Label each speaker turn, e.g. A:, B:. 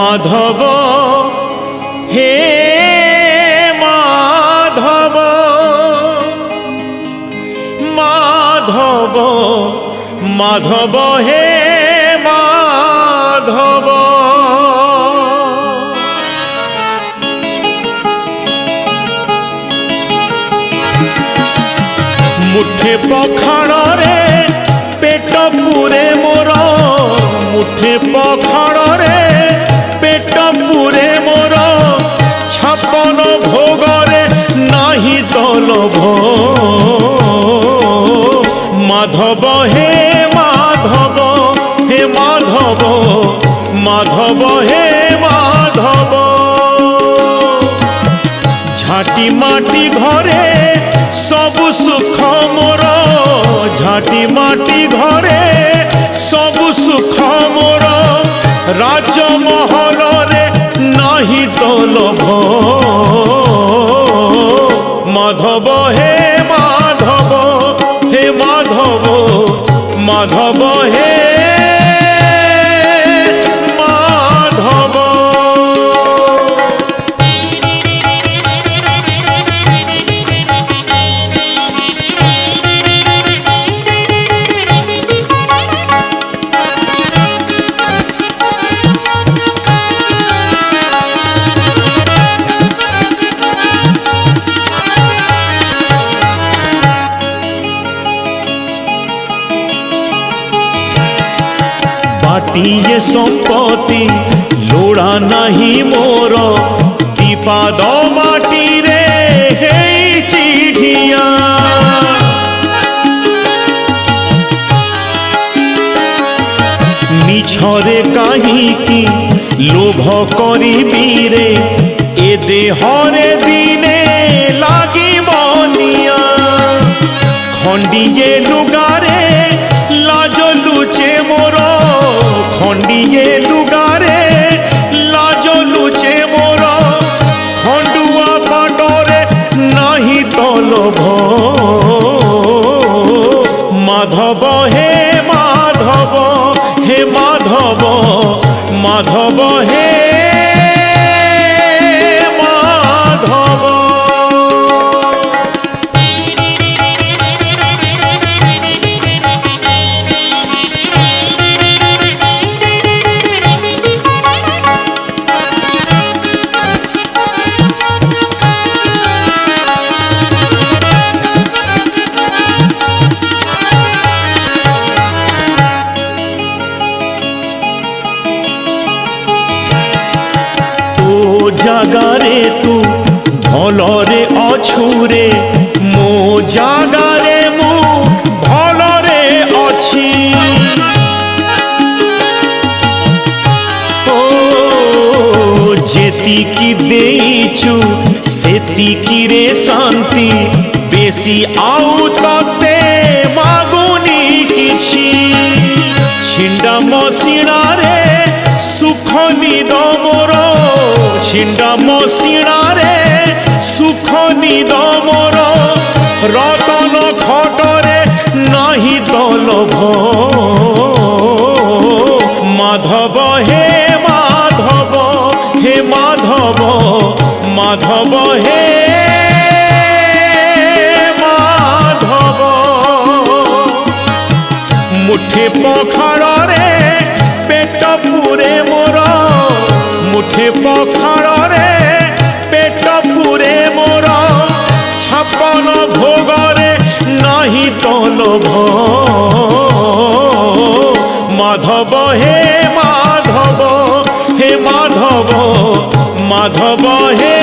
A: মাধব হে মাধব মাধব মাধব হে মাধব মুঠে পখাড়রে পেট পুরে মোর মুঠে পখাড়রে পেট পুরে মোর ছাপন ভোগরে নাহি তলভ মাধব হে মাধব হে মাধব মাধব হে মাধব ঝাঁটি মাটি ঘরে सबु सुख मोर झाटी माटी घरे सबु सुख मोर राजमहल रे नाही तलभ माधव हे माधव हे माधव माधव हे बाटिए संपत्ति लोड़ा नहीं मोर दीपाद माटी रे हे चिढ़िया मिछरे कहीं लोभ करी रे ए देहरे दिने लागी बनिया खंडिए लुगारे लाज लुचे मोर खंडिए लुगारे लाज लुचे मोर खंडुआ पाटरे नाही तलभ माधव हे माधव हे माधव माधव हे माधव जागारे तू भलरे अछुरे मो जागारे मु भलरे अछि ओ जेतिकी देइछु सेतिकी रे शांति बेसी आउ तते मागुनी किछि छिंडा मसिणा रे सुख निद मोर छिंडा मसिणा रे सुख निद मोर रतन खटरे नाही तलभ माधव हे माधव हे माधव माधव हे माधव मुठे पखाड़रे पेट पुरे मोर मुठे पखाड़रे पेट पुरे मोर छापन भोगरे नाही तलभ माधव हे माधव हे माधव माधव हे